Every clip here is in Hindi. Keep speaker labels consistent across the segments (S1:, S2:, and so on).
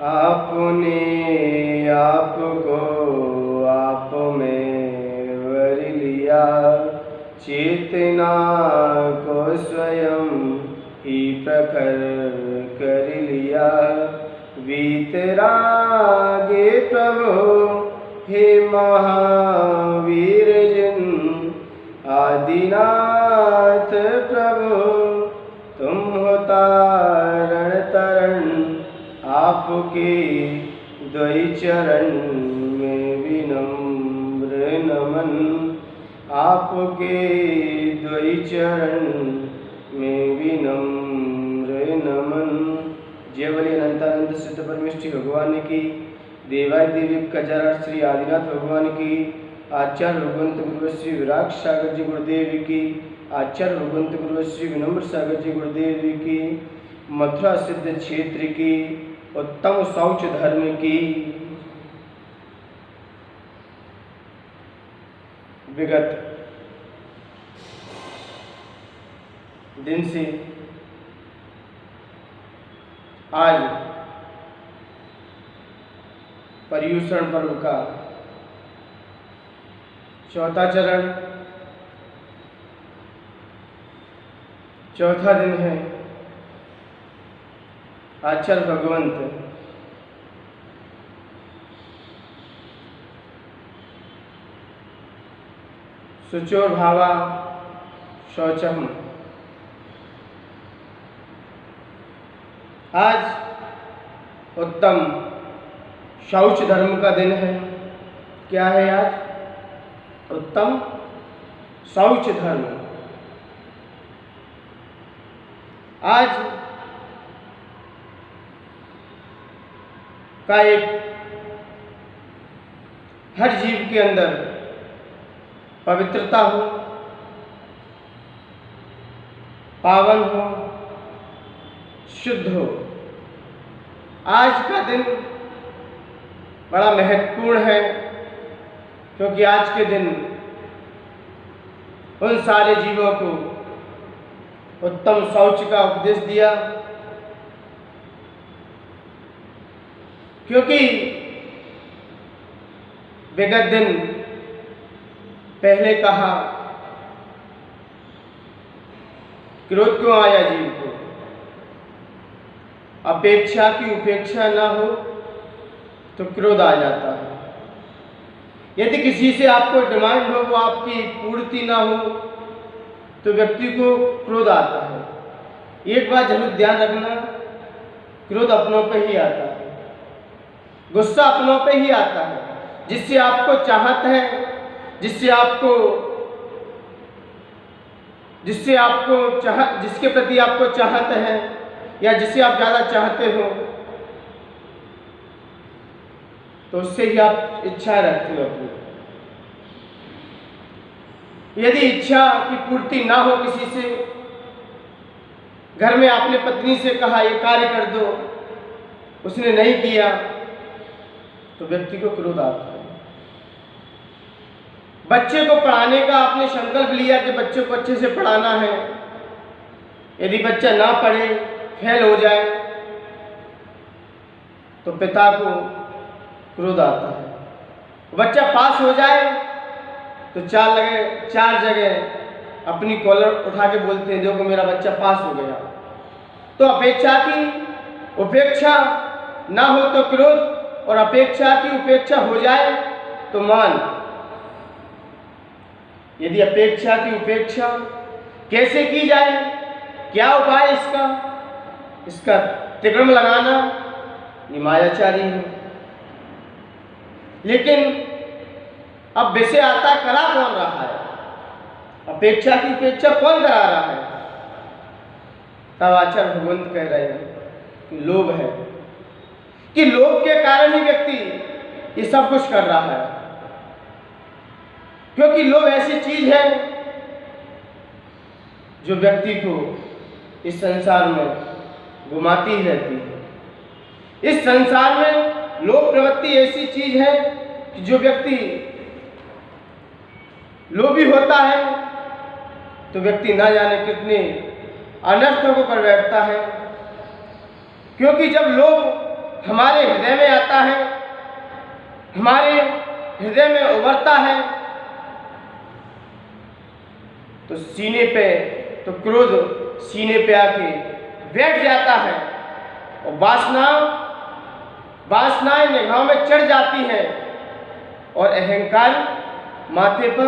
S1: आपने आपको आप में वर लिया, चेतना को स्वयं ही प्रखर कर लिया। वीतरागे प्रभु हे महावीर जिन, आदिनाथ प्रभु तुम हो तारण तरण, आपके द्वै चरण में विनम्र नमन, आपके द्वै चरण में विनम्र नमन। जय बोले अनंतानंद सिद्ध परमेष्ठी भगवान की, देवाय देवी कजरा श्री आदिनाथ भगवान की, आचार्य भगवंत गुरु श्री विराग सागर जी गुरुदेव की, आचार्य भगवंत गुरु श्री विनम्र सागर जी गुरुदेव की, मथुरा सिद्ध क्षेत्र की, उत्तम शौच धर्म की। विगत दिन से आज पर्युषण पर्व का चौथा चरण, चौथा दिन है। आचार्य भगवंत शुचोर भावा शौचम। आज उत्तम शौच धर्म का दिन है। क्या है आज? उत्तम शौच धर्म। आज का एक हर जीव के अंदर पवित्रता हो, पावन हो, शुद्ध हो। आज का दिन बड़ा महत्वपूर्ण है, क्योंकि आज के दिन उन सारे जीवों को उत्तम शौच का उपदेश दिया, क्योंकि विगत दिन पहले कहा क्रोध क्यों आया जीव को? अपेक्षा की उपेक्षा ना हो तो क्रोध आ जाता है। यदि किसी से आपको डिमांड हो, वो आपकी पूर्ति ना हो तो व्यक्ति को क्रोध आता है। एक बात जरूर ध्यान रखना, क्रोध अपनों पे ही आता है, गुस्सा अपनों पे ही आता है। जिससे आपको चाहत है, जिसके प्रति आपको चाहत है, या जिसे आप ज़्यादा चाहते हो, तो उससे ही आप इच्छा रखते हो अपनी। यदि इच्छा की पूर्ति ना हो किसी से, घर में आपने पत्नी से कहा ये कार्य कर दो, उसने नहीं किया, तो व्यक्ति को क्रोध आता है। बच्चे को पढ़ाने का आपने संकल्प लिया कि बच्चे को अच्छे से पढ़ाना है, यदि बच्चा ना पढ़े, फेल हो जाए, तो पिता को क्रोध आता है। बच्चा पास हो जाए तो चार जगह अपनी कॉलर उठा के बोलते हैं देखो मेरा बच्चा पास हो गया। तो अपेक्षा की उपेक्षा ना हो तो क्रोध, और अपेक्षा की उपेक्षा हो जाए तो मान। यदि अपेक्षा की उपेक्षा कैसे की जाए, क्या उपाय इसका तिक्रम लगाना, ये मायाचारी है। लेकिन अब विषय आता है, करा कौन रहा है? अपेक्षा की उपेक्षा कौन करा रहा है? तब आचार्य भगवंत कह रहे हैं कि लोभ है, कि लोभ के कारण ही व्यक्ति ये सब कुछ कर रहा है। क्योंकि लोभ ऐसी चीज है जो व्यक्ति को इस संसार में घुमाती ही रहती है। इस संसार में लोभ प्रवृत्ति ऐसी चीज है कि जो व्यक्ति लोभी होता है तो व्यक्ति ना जाने कितने अनर्थों को कर बैठता है। क्योंकि जब लोभ हमारे हृदय में आता है, हमारे हृदय में उभरता है, तो सीने पे, तो क्रोध सीने पे आके बैठ जाता है और वासनाएं निगाहों में चढ़ जाती हैं और अहंकार माथे पर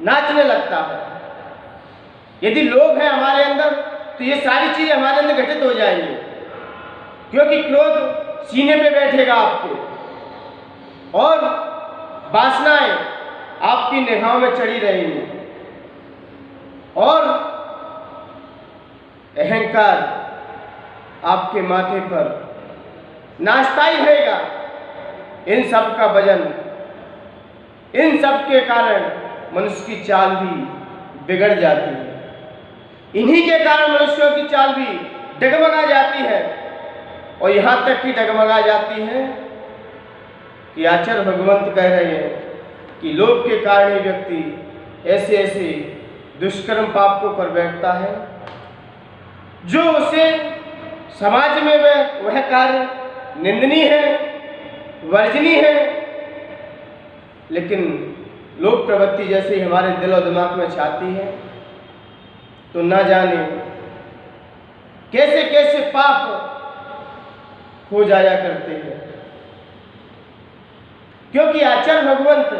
S1: नाचने लगता है। यदि लोभ है हमारे अंदर तो ये सारी चीजें हमारे अंदर घटित हो जाएंगी, क्योंकि क्रोध सीने पे बैठेगा आपके और वासनाएं आपकी निगाहों में चढ़ी रहेंगी और अहंकार आपके माथे पर नाचता ही रहेगा। इन सब का वजन, इन सब के कारण मनुष्य की चाल भी बिगड़ जाती है। इन्हीं के कारण मनुष्यों की चाल भी डगमगा जाती है और यहाँ तक कि डगमगा जाती है कि आचार्य भगवंत कह रहे हैं कि लोभ के कारण ही व्यक्ति ऐसे ऐसे दुष्कर्म पाप को कर बैठता है जो उसे समाज में वह कार्य निंदनीय है, वर्जनीय है। लेकिन लोभ प्रवृत्ति जैसे ही हमारे दिल और दिमाग में छाती है तो ना जाने कैसे कैसे पाप हो जाया करते हैं। क्योंकि आचार्य भगवंत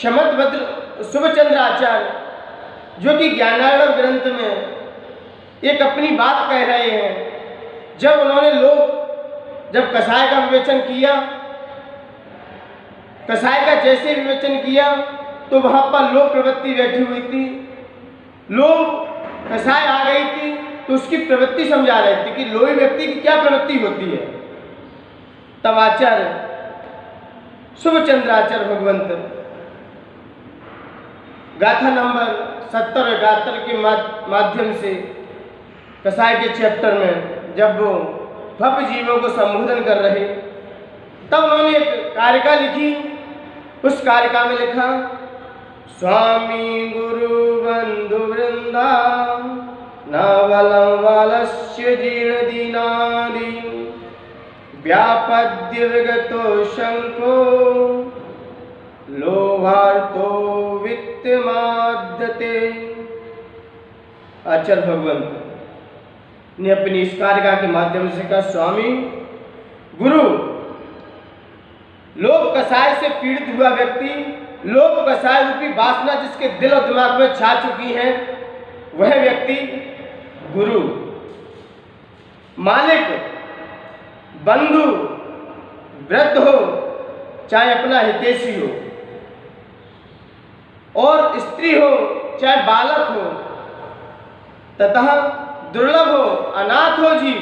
S1: शमत शुभचंद्र आचार्य जो कि ज्ञानार्णव ग्रंथ में एक अपनी बात कह रहे हैं, जब उन्होंने जब कसाय का विवेचन किया, कसाय का जैसे विवेचन किया तो वहां पर लोभ प्रवृत्ति बैठी हुई थी, लोभ कसाय आ गई थी तो उसकी प्रवृत्ति समझा रहे थे कि लोभी व्यक्ति की क्या प्रवृत्ति होती है। तब आचार्य शुभचंद्र आचार्य भगवंत गाथा नंबर 70 और 71 के माध्यम से कसाय के चैप्टर में जब वो भव्य जीवों को संबोधन कर रहे, तब उन्होंने एक कारिका लिखी। उस कारिका में लिखा, स्वामी गुरु बंधु वृंदा नावलं वालस्य जीर्ण दीनादि व्यापद्य विगतो शंको लोभार्तो वित्तमाद्यते। आचार्य भगवंत ने अपनी इस कारिका के माध्यम से कहा, स्वामी गुरु, लोभ कसाय से पीड़ित हुआ व्यक्ति, लोभ कसाय रूपी वासना जिसके दिल और दिमाग में छा चुकी है, वह व्यक्ति गुरु, मालिक, बंधु, वृद्ध हो चाहे अपना हितैषी हो, और स्त्री हो चाहे बालक हो, तथा दुर्लभ हो, अनाथ हो जीव,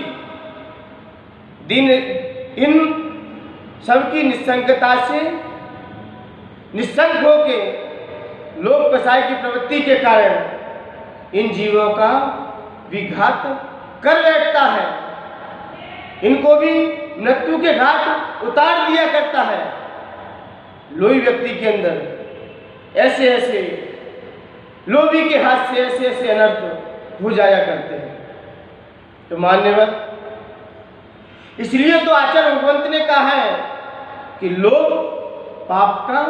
S1: इन सबकी निस्संगता से निस्संग होके लोभ कसाय की प्रवृत्ति के कारण इन जीवों का विघात कर बैठता है, इनको भी मृत्यु के घाट उतार दिया करता है। लोभी व्यक्ति के अंदर ऐसे ऐसे लोभी के हाथ से ऐसे ऐसे अनर्थ हो जाया करते हैं। तो मान्यवर, इसलिए तो आचार्य भगवंत ने कहा है कि लोभ पाप का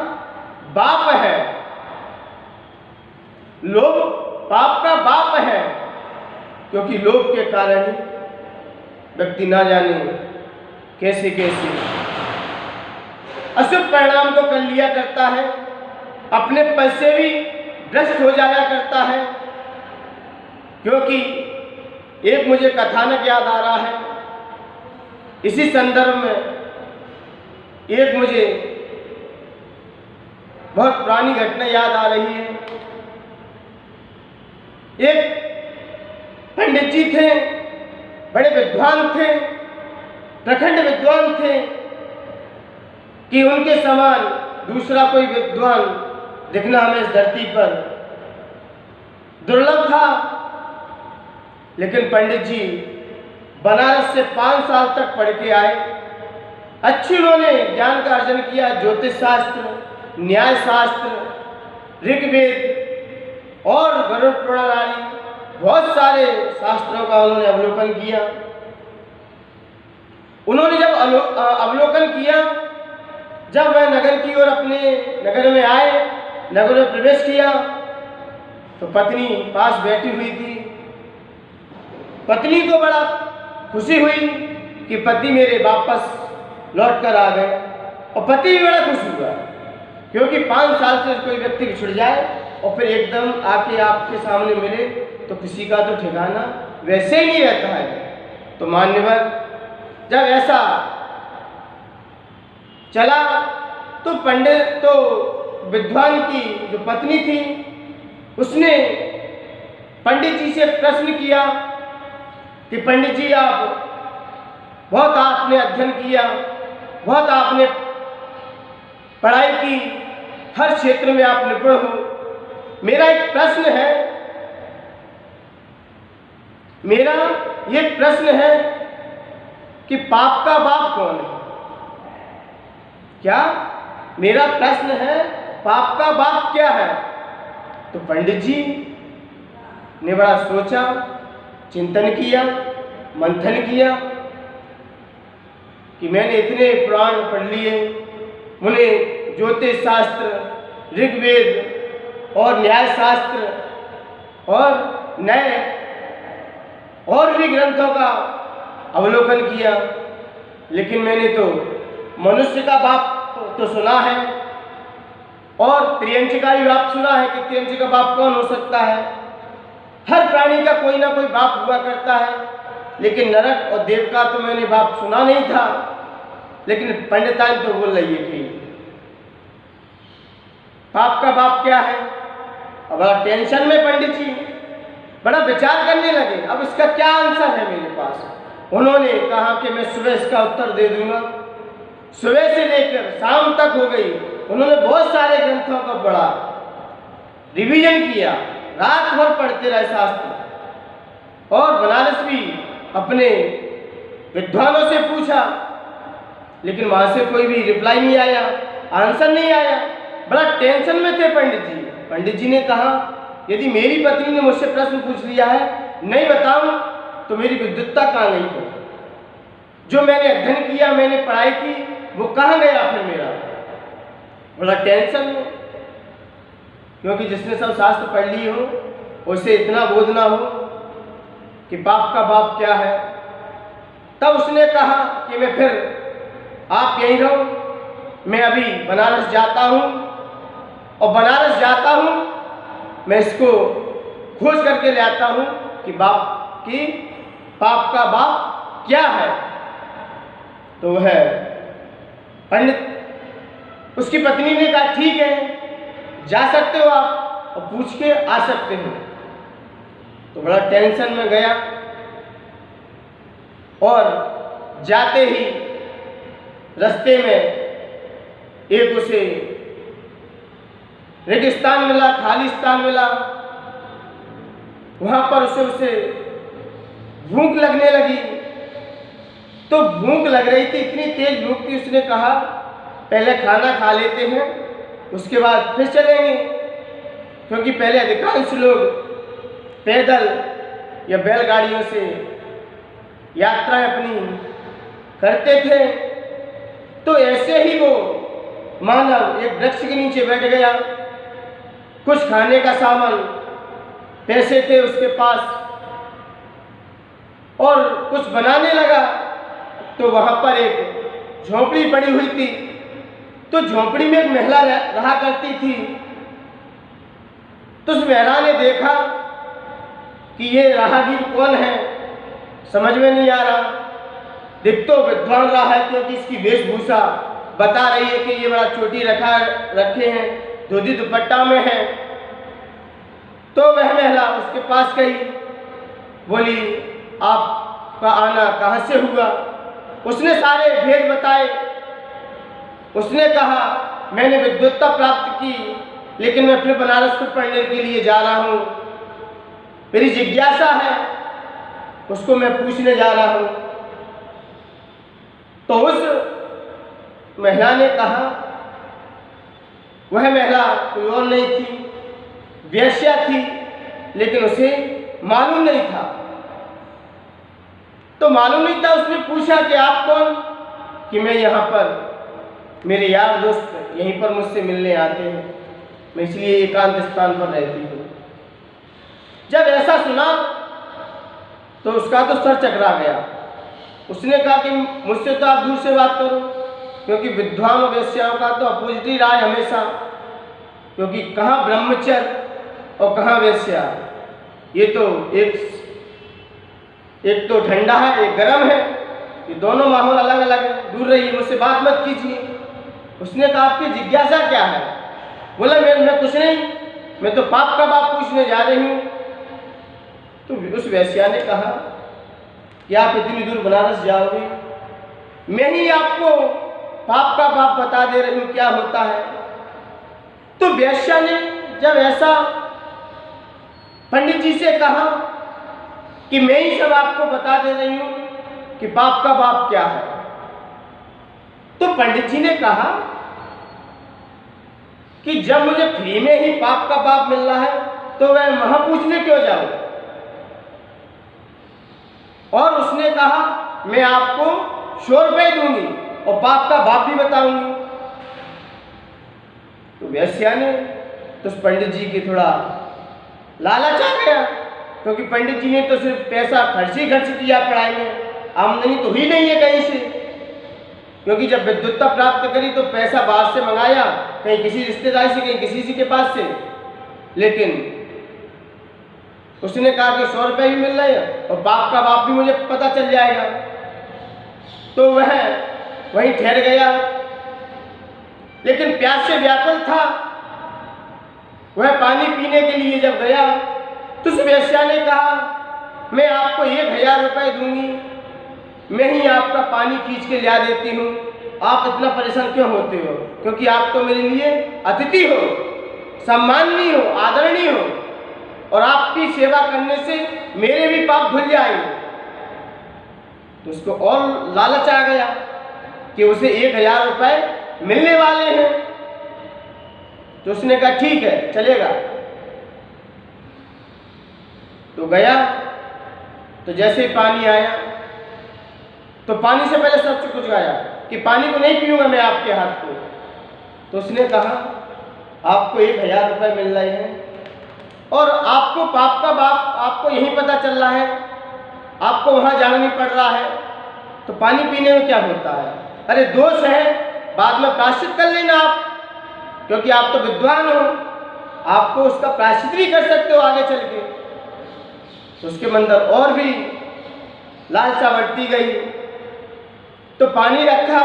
S1: बाप है, लोभ पाप का बाप है, क्योंकि लोभ के कारण ही व्यक्ति ना जाने कैसे कैसे अशुभ परिणाम को कर लिया करता है, अपने पैसे भी भ्रष्ट हो जाया करता है। क्योंकि एक मुझे कथानक याद आ रहा है, इसी संदर्भ में एक मुझे बहुत पुरानी घटना याद आ रही है। एक पंडित जी थे, बड़े विद्वान थे, प्रखंड विद्वान थे कि उनके समान दूसरा कोई विद्वान दिखना हमें इस धरती पर दुर्लभ था। लेकिन पंडित जी बनारस से 5 साल तक पढ़ के आए, अच्छी उन्होंने ज्ञान का अर्जन किया, ज्योतिष शास्त्र, न्याय शास्त्र, ऋग्वेद और गरुड़ पुराण आदि बहुत सारे शास्त्रों का उन्होंने अवलोकन किया। उन्होंने जब अवलोकन किया, जब वह नगर की ओर अपने नगर में आए, नगर में प्रवेश किया, तो पत्नी पास बैठी हुई थी। पत्नी को बड़ा खुशी हुई कि पति मेरे वापस लौट कर आ गए, और पति भी बड़ा खुश हुआ, क्योंकि 5 साल से कोई व्यक्ति बिछुड़ जाए और फिर एकदम आके आपके सामने मिले तो किसी का तो ठिकाना वैसे ही नहीं रहता है। तो मान्यवर, जब ऐसा चला तो पंडित, तो विद्वान की जो पत्नी थी, उसने पंडित जी से प्रश्न किया कि पंडित जी, आप बहुत आपने अध्ययन किया, बहुत आपने पढ़ाई की, हर क्षेत्र में आप निपुण हो। मेरा एक प्रश्न है, मेरा ये प्रश्न है कि पाप का बाप कौन है? क्या मेरा प्रश्न है, पाप का बाप क्या है? तो पंडित जी ने बड़ा सोचा, चिंतन किया, मंथन किया कि मैंने इतने पुराण पढ़ लिए, उन्हें ज्योतिष शास्त्र, ऋग्वेद और न्याय शास्त्र और नए और भी ग्रंथों का अवलोकन किया, लेकिन मैंने तो मनुष्य का बाप तो सुना है और त्रियंच का भी बाप सुना है कि त्रियंच का बाप कौन हो सकता है। हर प्राणी का कोई ना कोई बाप हुआ करता है, लेकिन नरक और देव का तो मैंने बाप सुना नहीं था। लेकिन पंडिताइन तो बोल रही है कि पाप का बाप क्या है। अब बड़ा टेंशन में पंडित जी बड़ा विचार करने लगे, अब इसका क्या आंसर है मेरे पास। उन्होंने कहा कि मैं सुबह इसका उत्तर दे दूंगा। सुबह से लेकर शाम तक हो गई, उन्होंने बहुत सारे ग्रंथों का पढ़ा, रिवीजन किया, रात भर पढ़ते रहे शास्त्र, और बनारस भी अपने विद्वानों से पूछा, लेकिन वहां से कोई भी रिप्लाई नहीं आया, आंसर नहीं आया। बड़ा टेंशन में थे पंडित जी। पंडित जी ने कहा, यदि मेरी पत्नी ने मुझसे प्रश्न पूछ लिया है, नहीं बताऊं तो मेरी विद्वत्ता कहाँ गई? जो मैंने अध्ययन किया, मैंने पढ़ाई की, वो कहाँ गया फिर मेरा? बड़ा टेंशन में, क्योंकि जिसने सब शास्त्र पढ़ लिए हो उसे इतना बोध ना हो कि पाप का बाप क्या है। तब उसने कहा कि मैं फिर आप यहीं रहो, मैं अभी बनारस जाता हूँ, और बनारस जाता हूँ मैं इसको खोज करके ले आता हूँ कि पाप का बाप क्या है। तो वह पंडित, उसकी पत्नी ने कहा, ठीक है, जा सकते हो आप और पूछ के आ सकते हो। तो बड़ा टेंशन में गया, और जाते ही रास्ते में एक उसे रेगिस्तान मिला, खालिस्तान मिला। वहां पर उसे भूख लगने लगी। तो भूख लग रही थी, इतनी तेज भूख थी, उसने कहा पहले खाना खा लेते हैं, उसके बाद फिर चलेंगे, क्योंकि पहले अधिकांश लोग पैदल या बैलगाड़ियों से यात्राएं अपनी करते थे। तो ऐसे ही वो मानव एक वृक्ष के नीचे बैठ गया, कुछ खाने का सामान, पैसे थे उसके पास, और कुछ बनाने लगा। तो वहां पर एक झोपड़ी पड़ी हुई थी, तो झोपड़ी में एक महिला रहा करती थी। तो उस महिला ने देखा कि ये राहगीर कौन है, समझ में नहीं आ रहा। दिख तो विद्वान रहा है, क्योंकि इसकी वेशभूषा बता रही है कि ये बड़ा चोटी रखे हैं, धोती दुपट्टा में है। तो वह महिला उसके पास गई, बोली, आपका आना कहाँ से हुआ? उसने सारे भेद बताए। उसने कहा, मैंने विद्वत्ता प्राप्त की, लेकिन मैं फिर बनारस को पढ़ने के लिए जा रहा हूँ, मेरी जिज्ञासा है, उसको मैं पूछने जा रहा हूँ। तो उस महिला ने कहा, वह महिला कोई और नहीं थी, वेश्या थी, लेकिन उसे मालूम नहीं था। तो मालूम नहीं था। उसने पूछा कि आप कौन? कि मैं यहाँ पर, मेरे यार दोस्त यहीं पर मुझसे मिलने आते हैं, मैं इसलिए एकांत स्थान पर रहती हूँ। जब ऐसा सुना तो उसका तो सर चकरा गया। उसने कहा कि मुझसे तो आप दूर से बात करो, क्योंकि विद्वान और वेश्याओं का तो अपोजिट ही राय हमेशा, क्योंकि कहाँ ब्रह्मचर्य और कहाँ वेश्या। ये तो एक तो ठंडा है, एक गर्म है, ये दोनों माहौल अलग अलग है। दूर रहिए, मुझसे बात मत कीजिए। उसने कहा आपकी जिज्ञासा क्या है? बोला मैं कुछ नहीं, मैं तो पाप का बाप पूछने जा रही हूँ। तो उस वेश्या ने कहा कि आप इतनी दूर बनारस जाओगे, मैं ही आपको पाप का बाप बता दे रही हूँ क्या होता है। तो वेश्या ने जब ऐसा पंडित जी से कहा कि मैं ही सब आपको बता दे रही हूँ कि पाप का बाप क्या है, तो पंडित जी ने कहा कि जब मुझे फ्री में ही पाप का बाप मिल रहा है तो मैं वहां पूछने क्यों जाऊं। और उसने कहा मैं आपको 100 रुपये दूंगी और पाप का बाप भी बताऊंगी। तो वेश्या ने तो उस पंडित जी की थोड़ा लालच आ गया, क्योंकि पंडित जी ने तो सिर्फ पैसा खर्च किया पढ़ाई में, आमदनी तो ही नहीं है कहीं से। क्योंकि जब विद्वत्ता प्राप्त करी तो पैसा बाहर से मंगाया, कहीं किसी रिश्तेदार से, कहीं किसी के पास से, लेकिन उसने कहा कि 100 रुपये भी मिल रहे हैं और बाप का बाप भी मुझे पता चल जाएगा। तो वह वहीं ठहर गया, लेकिन प्यास से व्याकुल था। वह पानी पीने के लिए जब गया तो उस वेश्या ने कहा मैं आपको 1000 रुपये दूंगी, मैं ही आपका पानी खींच के ला देती हूँ, आप इतना परेशान क्यों होते हो? क्योंकि आप तो मेरे लिए अतिथि हो, सम्माननीय हो, आदरणीय हो, और आपकी सेवा करने से मेरे भी पाप धुल जाएंगे। तो उसको और लालच आ गया कि उसे 1000 रुपये मिलने वाले हैं। तो उसने कहा ठीक है चलेगा। तो गया, तो जैसे ही पानी आया तो पानी से पहले सब कुछ गाया कि पानी को नहीं पीऊंगा मैं आपके हाथ को। तो उसने कहा आपको 1000 रुपये मिल रहे हैं और आपको पाप का बाप आपको यही पता चल रहा है, आपको वहां जाना नहीं पड़ रहा है, तो पानी पीने में क्या होता है? अरे दोष है, बाद में प्रायश्चित कर लेना आप, क्योंकि आप तो विद्वान हो, आपको उसका प्रायश्चित भी कर सकते हो आगे चल के। तो उसके अंदर और भी लालसा बढ़ती गई। तो पानी रखा,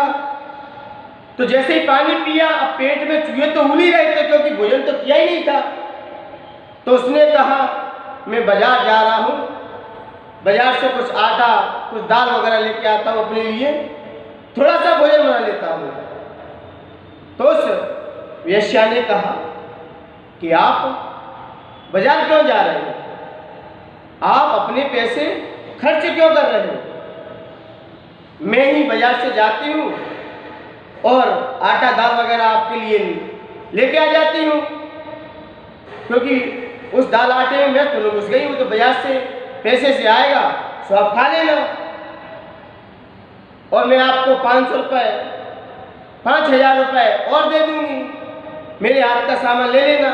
S1: तो जैसे ही पानी पिया, अब पेट में चूहे तो उल ही रहे थे, क्योंकि भोजन तो किया ही नहीं था। तो उसने कहा मैं बाजार जा रहा हूँ, बाजार से कुछ आटा कुछ दाल वगैरह लेके आता हूँ, अपने लिए थोड़ा सा भोजन बना लेता हूँ। तो उस वेश्या ने कहा कि आप बाजार क्यों जा रहे हो, आप अपने पैसे खर्च क्यों कर रहे हो? मैं ही बाजार से जाती हूँ और आटा दाल वगैरह आपके लिए लेके आ जाती हूँ, क्योंकि उस दाल आटे में मैं तो घुस गई हूँ, तो बाजार से पैसे से आएगा तो आप खा लेना, और मैं आपको 500 रुपये 5000 रुपये और दे दूंगी, मेरे हाथ का सामान ले लेना।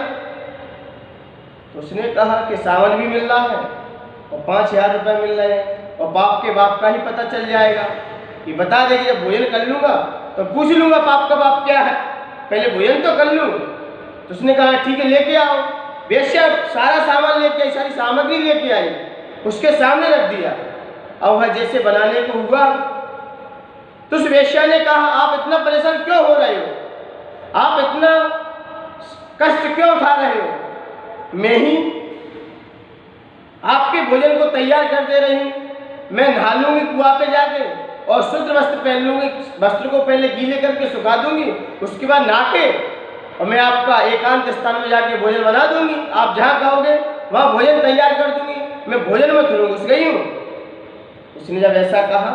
S1: तो उसने कहा कि सामान भी मिल रहा है और 5000 रुपये मिल रहे हैं, और बाप के बाप का ही पता चल जाएगा कि बता देगी जब भोजन कर लूँगा तो पूछ लूँगा पाप का बाप क्या है, पहले भोजन तो कर लूँ। तो उसने कहा ठीक है लेके आओ। वेश्या सारा सामान लेके आई, सारी सामग्री लेके आई, उसके सामने रख दिया। अब वह जैसे बनाने को हुआ तो उस वेश्या ने कहा आप इतना परेशान क्यों हो रहे हो, आप इतना कष्ट क्यों उठा रहे हो, मैं ही आपके भोजन को तैयार कर दे रही हूँ, मैं नहा लूँगी कुआं पे जाके और शुद्ध वस्त्र पहन लूँगी, वस्त्र को पहले गीले करके सुखा दूँगी, उसके बाद नहा के और मैं आपका एकांत स्थान में जाके भोजन बना दूँगी, आप जहाँ कहोगे वहाँ भोजन तैयार कर दूँगी, मैं भोजन में थोड़ा घुस गई हूँ। उसने जब ऐसा कहा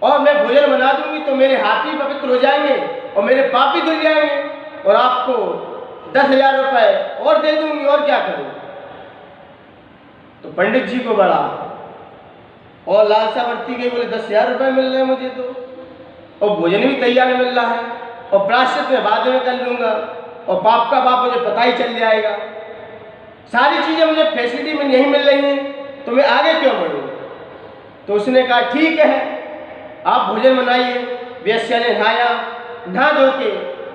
S1: और मैं भोजन बना दूँगी तो मेरे हाथ भी पवित्र हो जाएंगे और मेरे पाप भी धुल जाएंगे और आपको 10,000 रुपये और दे दूँगी, और क्या करूँ। तो पंडित जी को बड़ा और लालसा बढ़ती गई, बोले 10,000 रुपये मिल रहे हैं मुझे तो, और भोजन भी तैयार मिल रहा है, और प्रायश्चित में बाद में कर लूँगा, और पाप का बाप मुझे पता ही चल जाएगा, सारी चीज़ें मुझे फैसिलिटी में यहीं मिल रही हैं, तो मैं आगे क्यों बढ़ूँ। तो उसने कहा ठीक है, आप भोजन बनाइए। वेश्या ने नहाया, नहा धो के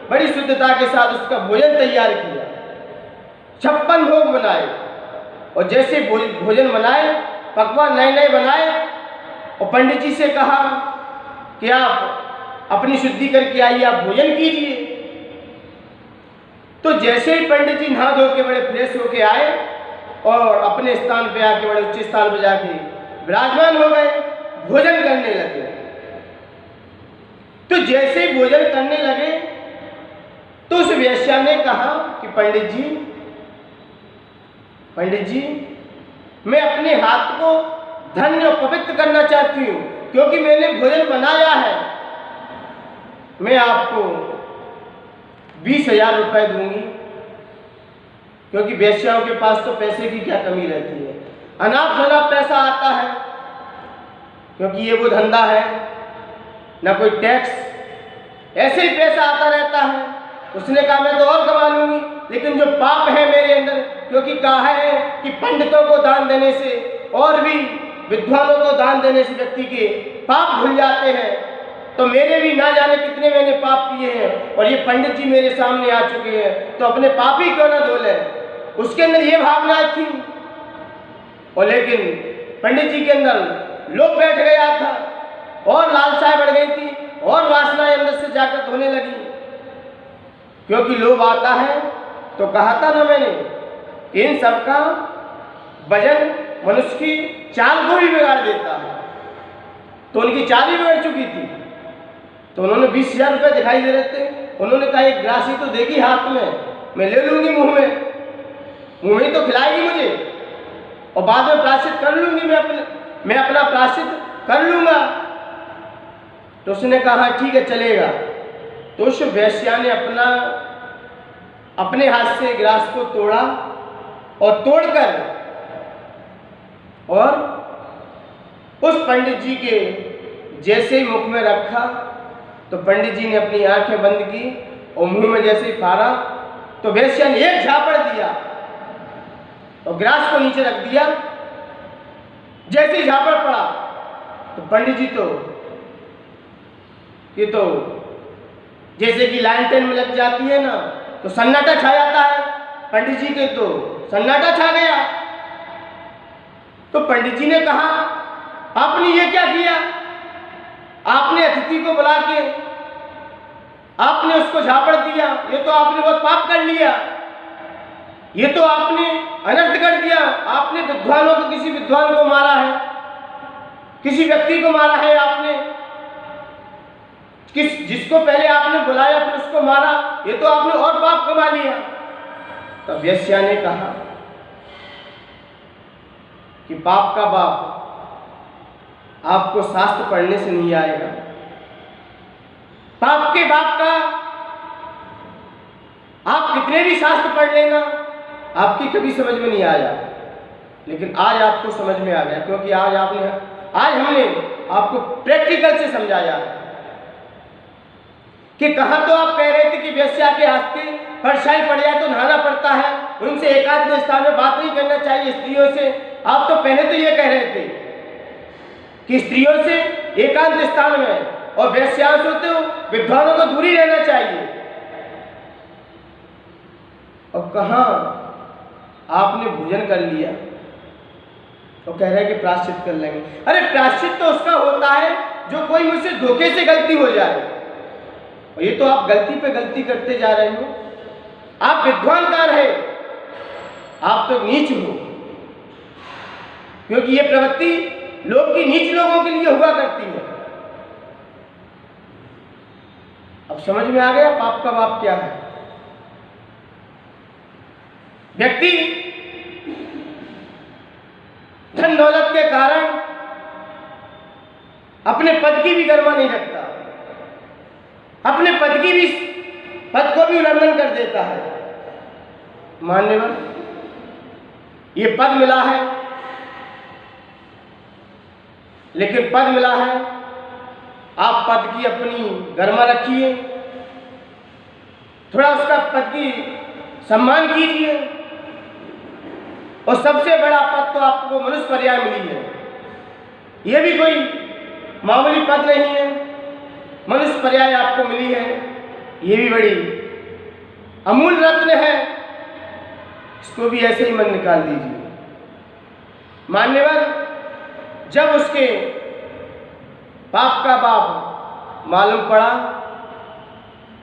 S1: बड़ी शुद्धता के साथ उसका भोजन तैयार किया, 56 भोग बनाए, और जैसे भोजन बनाए, पकवान नए नए बनाए, और पंडित जी से कहा कि आप अपनी शुद्धि करके आइए, आप भोजन कीजिए। तो जैसे ही पंडित जी नहा धो के बड़े फ्रेश होके आए और अपने स्थान पे आके बड़े उच्च स्थान पे जाके विराजमान हो गए, भोजन करने लगे। तो जैसे ही भोजन करने लगे तो उस वेश्या ने कहा कि पंडित जी मैं अपने हाथ को धन्य और पवित्र करना चाहती हूँ, क्योंकि मैंने भोजन बनाया है, मैं आपको 20,000 रुपये दूंगी, क्योंकि वेश्याओं के पास तो पैसे की क्या कमी रहती है, अनाप शनाप पैसा आता है, क्योंकि ये वो धंधा है ना कोई टैक्स, ऐसे ही पैसा आता रहता है। उसने कहा मैं तो और कमा लूंगी, लेकिन जो पाप है मेरे अंदर, क्योंकि कहा है कि पंडितों को दान देने से और भी विद्वानों को दान देने से व्यक्ति के पाप भूल जाते हैं, तो मेरे भी ना जाने कितने मैंने पाप किए हैं, और ये पंडित जी मेरे सामने आ चुके हैं, तो अपने पाप ही क्यों ना धो लें। उसके अंदर ये भावनाएं थी, और लेकिन पंडित जी के अंदर लोभ बैठ गया था, और लालसाएं बढ़ गई थी, और वासनाएं अंदर से जाकर धोने लगी, क्योंकि लोभ आता है। तो कहा था ना मैंने, इन सबका वजन मनुष्य की चाल को भी बिगाड़ देता है, तो उनकी चाल ही बिगड़ चुकी थी। तो उन्होंने 20,000 रुपये दिखाई दे रहे थे, उन्होंने कहा एक ग्रासी तो देगी हाथ में, मैं ले लूँगी मुँह में ही तो खिलाएगी मुझे, और बाद में प्रायश्चित कर लूँगी, मैं अपना प्रायश्चित कर लूँगा। तो उसने कहा ठीक है चलेगा। तो उस वेश्या ने अपने हाथ से ग्रास को तोड़ा, और तोड़कर और उस पंडित जी के जैसे ही मुख में रखा, तो पंडित जी ने अपनी आंखें बंद की और मुंह में जैसे ही फाड़ा, तो वेश्या ने एक झापड़ दिया और ग्रास को नीचे रख दिया। जैसे ही झापड़ पड़ा तो पंडित जी तो ये तो जैसे कि लालटेन में लग जाती है ना, तो सन्नाटा छा जाता है, पंडित जी के तो सन्नाटा छा गया। तो पंडित जी ने कहा आपने ये क्या किया, आपने अतिथि को बुला के आपने उसको झापड़ दिया, ये तो आपने बहुत पाप कर लिया, ये तो आपने अनर्थ कर दिया, आपने विद्वानों को, किसी विद्वान को मारा है, किसी व्यक्ति को मारा है आपने, जिसको पहले आपने बुलाया फिर उसको मारा, ये तो आपने और पाप कमा लिया। तब वेश्या ने कहा कि पाप का बाप आपको शास्त्र पढ़ने से नहीं आएगा, पाप के बाप का आप कितने भी शास्त्र पढ़ लेना आपकी कभी समझ में नहीं आया, लेकिन आज आपको समझ में आ गया, क्योंकि आज हमने आपको प्रैक्टिकल से समझाया कि कहाँ तो आप कह रहे थे कि वेश्या के हाथ की परछाई पड़ जाए तो नहाना पड़ता है, उनसे एकांत स्थान में बात नहीं करना चाहिए स्त्रियों से। आप तो पहले तो ये कह रहे थे कि स्त्रियों से एकांत स्थान में और वेश्याओं से होते हो विद्वानों को दूरी रहना चाहिए, और कहाँ आपने भोजन कर लिया तो कह रहे हैं कि प्रायश्चित कर लेंगे। अरे प्रायश्चित तो उसका होता है जो कोई मुझसे धोखे से गलती हो जाए, और ये तो आप गलती पे गलती करते जा रहे हो। आप विद्वान कहाँ रहे, आप तो नीच हो, क्योंकि ये प्रवृत्ति लोग की नीच लोगों के लिए हुआ करती है। अब समझ में आ गया पाप का बाप क्या है। व्यक्ति धन दौलत के कारण अपने पद की भी गर्व नहीं रखता, अपने पद को भी उल्लंघन कर देता है। मान्यवर, ये पद मिला है, लेकिन पद मिला है, आप पद की अपनी गरिमा रखिए, थोड़ा उसका पद की सम्मान कीजिए। और सबसे बड़ा पद तो आपको मनुष्य पर्याय मिली है, ये भी कोई मामूली पद नहीं है। मनुष्य पर्याय आपको मिली है, ये भी बड़ी अमूल रत्न है, इसको भी ऐसे ही मन निकाल दीजिए। मान्यवर, जब उसके पाप का बाप मालूम पड़ा,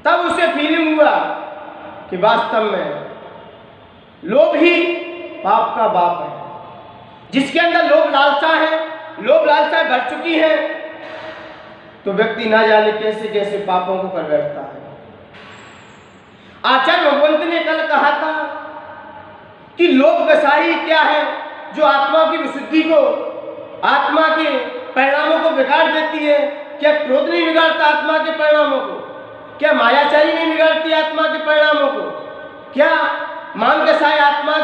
S1: तब उसे फीलिंग हुआ कि वास्तव में लोभ ही पाप का बाप है। जिसके अंदर लोभ लालसा है, लोभ लालसा भर चुकी है, तो व्यक्ति ना जाने कैसे कैसे पापों को कर बैठता है। आचार्य भगवंत ने कल कहा था कि लोभ कसाई क्या है, जो आत्मा की विशुद्धि को, आत्मा के परिणामों को बिगाड़ देती है। क्या क्रोध नहीं बिगाड़ता आत्मा के परिणामों को? क्या मायाचारी नहीं बिगाड़ती आत्मा के परिणामों को? क्या मान कसाई आत्मा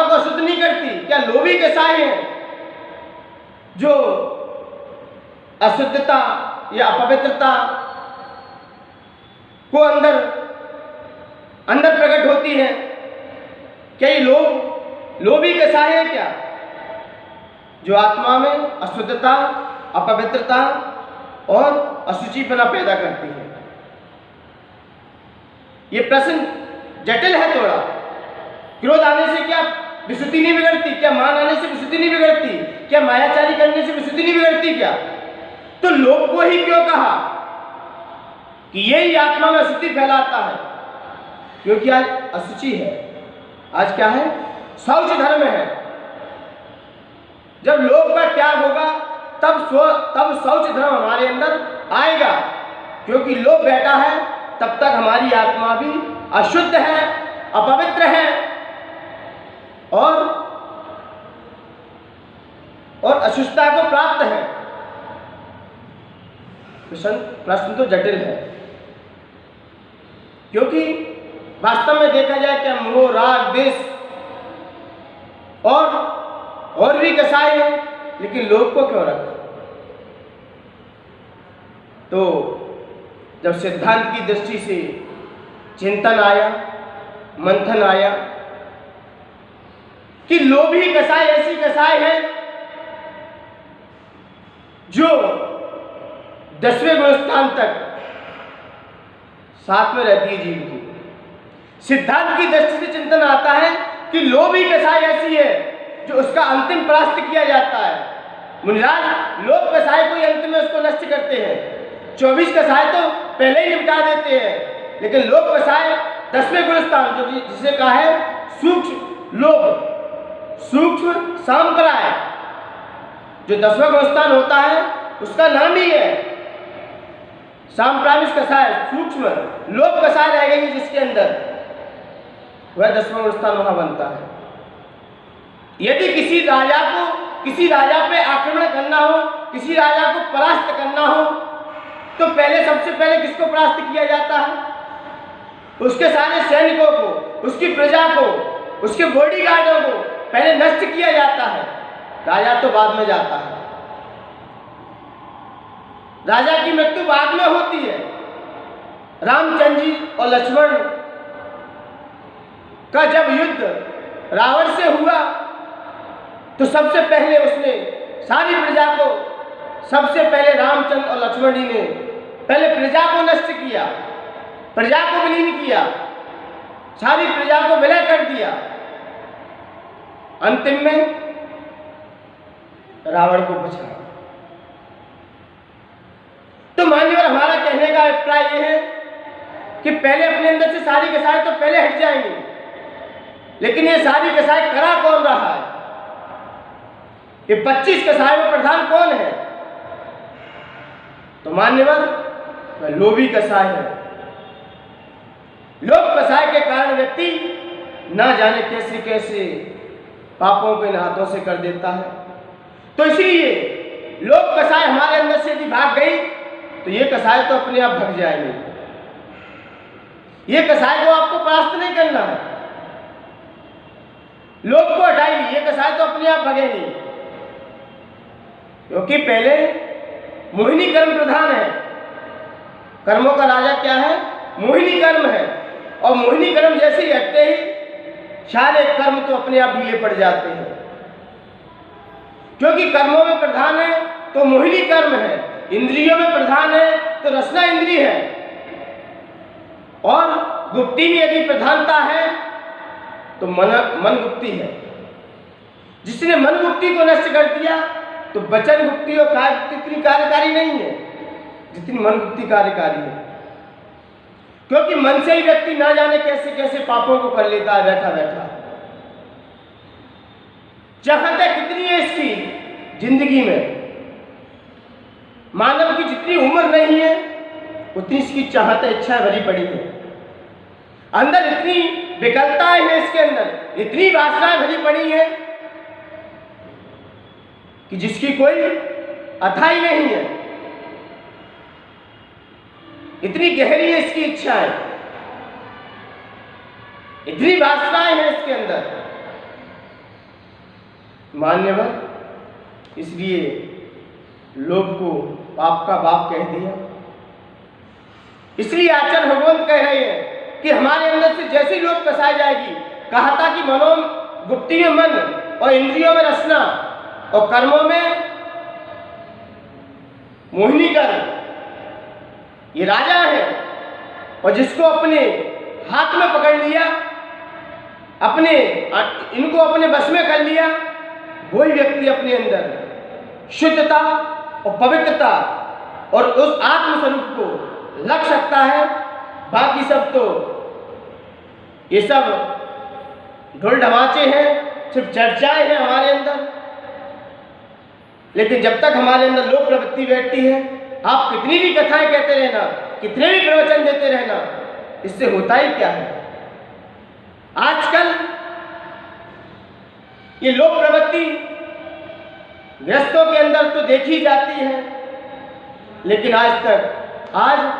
S1: को शुद्ध नहीं करती? क्या लोभी कसाई है जो अशुद्धता या अपवित्रता को अंदर प्रकट होती है? क्या ये लोभी कसाई है क्या, जो आत्मा में अशुद्धता, अपवित्रता और अशुचिपना पैदा करती है? ये प्रश्न जटिल है थोड़ा। क्रोध आने से क्या विशुद्धि नहीं बिगड़ती? क्या मान आने से विशुद्धि नहीं बिगड़ती? क्या मायाचारी करने से विशुद्धि नहीं बिगड़ती क्या? तो लोभ को ही क्यों कहा कि यही आत्मा में अशुद्धि फैलाता है? क्योंकि आज अशुचि है, आज क्या है? शौच धर्म है। जब लोभ का त्याग होगा तब शौच धर्म हमारे अंदर आएगा। क्योंकि लोभ बैठा है तब तक हमारी आत्मा भी अशुद्ध है, अपवित्र है और अशुद्धता को प्राप्त है। प्रश्न तो जटिल है, क्योंकि वास्तव में देखा जाए क्या मोह, राग, द्वेष और भी कसाई है, लेकिन लोभ को क्यों रखा? तो जब सिद्धांत की दृष्टि से चिंतन आया, मंथन आया कि लोभी कसाई ऐसी कसाई है जो 10वें गुणस्थान तक साथ में रहती है जीव की। सिद्धांत की दृष्टि से चिंतन आता है कि लोभी कसाई ऐसी है जो उसका अंतिम परास्त किया जाता है। मुनिराज, लोभ कसाई को अंत में उसको नष्ट करते हैं। 24 कसाई तो पहले ही निपटा देते हैं, लेकिन लोभ कसाई 10वें गुणस्थान, जो जिसे कहा है सूक्ष्म लोभ, सूक्ष्म सांप्राय, जो 10वां गुणस्थान होता है उसका नाम ही है सांप्रामिक कसाय, सूक्ष्म लोभ कसाय रह गई जिसके अंदर, वह 10वां गुणस्थान वहां बनता है। यदि किसी राजा पे आक्रमण करना हो, किसी राजा को परास्त करना हो, तो सबसे पहले किसको परास्त किया जाता है? उसके सारे सैनिकों को, उसकी प्रजा को, उसके बॉडीगार्डों को पहले नष्ट किया जाता है। राजा तो बाद में जाता है, राजा की मृत्यु बाद में होती है। रामचंद्र जी और लक्ष्मण का जब युद्ध रावण से हुआ, तो सबसे पहले उसने सारी प्रजा को, सबसे पहले रामचंद्र और लक्ष्मण जी ने पहले प्रजा को नष्ट किया, प्रजा को विलीन किया, सारी प्रजा को विलय कर दिया। अंतिम में रावण को बचा। तो मान्यवर, हमारा कहने का अभिप्राय यह है कि पहले अपने अंदर से सारी कसाई तो पहले हट जाएंगी, लेकिन ये सारी कसाई करा कौन रहा है? ये 25 कसाई में प्रधान कौन है? तो मान्यवर, वह लोभी कसाई है। लोभ कसाई के कारण व्यक्ति ना जाने कैसे कैसे पापों को इन हाथों से कर देता है। तो इसीलिए लोभ कसाई हमारे अंदर से यदि भाग गई, तो ये कसाई तो अपने आप भग जाएंगे। ये कसाई को आपको परास्त नहीं करना है, लोभ को हटाइए, ये कसाई तो अपने आप भगेंगे। क्योंकि पहले मोहिनी कर्म प्रधान है। कर्मों का राजा क्या है? मोहिनी कर्म है। और मोहिनी कर्म जैसे ही हटते ही सारे कर्म तो अपने आप ढीले पड़ जाते हैं। क्योंकि कर्मों में प्रधान है तो मोहिनी कर्म है, इंद्रियों में प्रधान है तो रसना इंद्रिय है, और गुप्ती में यदि प्रधानता है तो मन गुप्ती है। जिसने मन गुप्ती को नष्ट कर दिया तो वचन गुप्ती और कार्य गुप्ती इतनी कार्यकारी नहीं है जितनी मन गुप्ती कार्यकारी है। क्योंकि मन से ही व्यक्ति ना जाने कैसे कैसे पापों को कर लेता है बैठा बैठा। चाहते कितनी है इसकी जिंदगी में, मानव की जितनी उम्र नहीं है उतनी इसकी चाहते इच्छाएं भरी पड़ी है। अंदर इतनी विकलताएं हैं, इसके अंदर इतनी वासनाएं भरी पड़ी है कि जिसकी कोई अथाई नहीं है। इतनी गहरी है इसकी इच्छाएं, इतनी वासनाएं हैं इसके अंदर। मान्यवर, इसलिए लोभ को पाप का बाप कह दिया। इसलिए आचार्य भगवंत कह रहे हैं कि हमारे अंदर से जैसी लोभ कसाई जाएगी, कहा था कि मनो गुप्ती में मन और इंद्रियों में रसना और कर्मों में मोहिनी कर्म, ये राजा है। और जिसको अपने हाथ में पकड़ लिया, इनको अपने बस में कर लिया, वही व्यक्ति अपने अंदर शुद्धता और पवित्रता और उस आत्म स्वरूप को लग सकता है। बाकी सब तो ये सब ढोल ढमाचे हैं, सिर्फ चर्चाएं हैं हमारे अंदर। लेकिन जब तक हमारे अंदर लोक प्रवृत्ति बैठती है, आप कितनी भी कथाएं कहते रहना, कितने भी प्रवचन देते रहना, इससे होता ही क्या है? आजकल ये लोक प्रवृत्ति गृहस्थों के अंदर तो देखी जाती है, लेकिन आज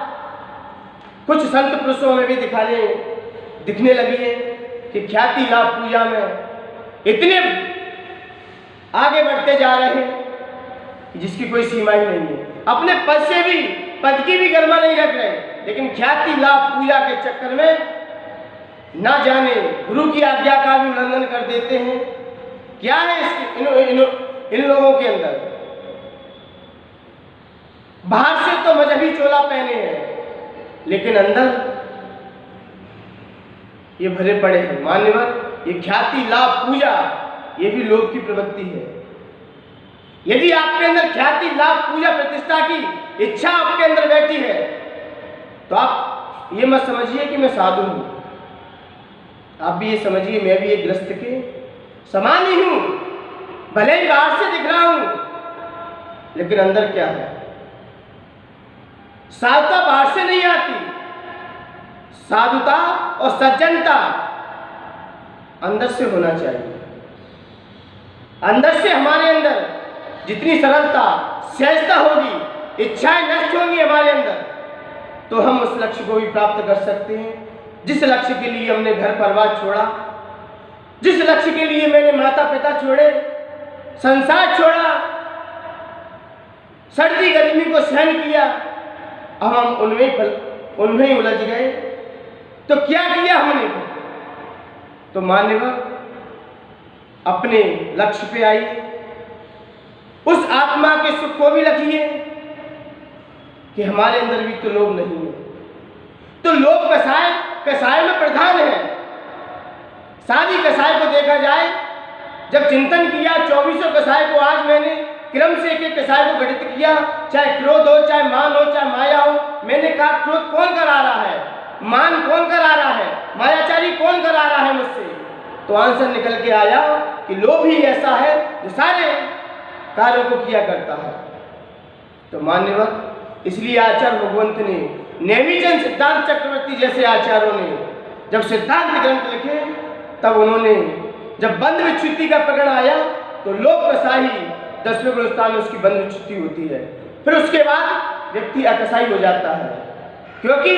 S1: कुछ संत पुरुषों में भी दिखने लगी है कि ख्याति लाभ पूजा में इतने आगे बढ़ते जा रहे हैं कि जिसकी कोई सीमा ही नहीं है। अपने पद की भी गरिमा नहीं रख रहे, लेकिन ख्याति लाभ पूजा के चक्कर में ना जाने गुरु की आज्ञा का भी उल्लंघन कर देते हैं। क्या है इन लोगों के अंदर? बाहर से तो मजहबी चोला पहने हैं, लेकिन अंदर ये भरे पड़े हैं। मान्यवर, ये ख्याति लाभ पूजा ये भी लोभ की प्रवृत्ति है। यदि आपके अंदर ख्याति लाभ पूजा प्रतिष्ठा की इच्छा आपके अंदर बैठी है, तो आप ये मत समझिए कि मैं साधु हूं। आप भी ये समझिए मैं भी एक गृहस्थ के समान ही हूं। भले ही बाहर से दिख रहा हूं, लेकिन अंदर क्या है? साधुता बाहर से नहीं आती, साधुता और सज्जनता अंदर से होना चाहिए। अंदर से हमारे अंदर जितनी सरलता सहजता होगी, इच्छाएं नष्ट होंगी हमारे अंदर, तो हम उस लक्ष्य को भी प्राप्त कर सकते हैं जिस लक्ष्य के लिए हमने घर परिवार छोड़ा, जिस लक्ष्य के लिए मैंने माता पिता छोड़े, संसार छोड़ा, सर्दी गर्मी को सहन किया, अब हम उनमें ही उलझ गए। तो क्या किया हमने? तो मान्यवर, अपने लक्ष्य पे आइए, उस आत्मा के सुख को भी रखिए कि हमारे अंदर भी तो लोभ नहीं है। तो लोभ कसाय में प्रधान है। सारी कसाय को देखा जाए, जब चिंतन किया 24 कसाय को, आज मैंने क्रम से एक कसाय को घटित किया, चाहे क्रोध हो, चाहे मान हो, चाहे माया हो। मैंने कहा क्रोध कौन करा रहा है, मान कौन करा रहा है, मायाचारी कौन करा रहा है मुझसे? तो आंसर निकल के आया कि लोभ ही ऐसा है जो सारे कार्यों को किया करता है। तो मान्यवर, इसलिए आचार्य भगवंत ने, नेमीचंद सिद्धांत चक्रवर्ती जैसे आचार्यों ने जब सिद्धांत ग्रंथ लिखे, तब उन्होंने जब बंध विच्युति का प्रकरण आया तो लोभ कसाई 10वें गुणस्थान में उसकी बंध विच्युति होती है। फिर उसके बाद व्यक्ति अकसाई हो जाता है, क्योंकि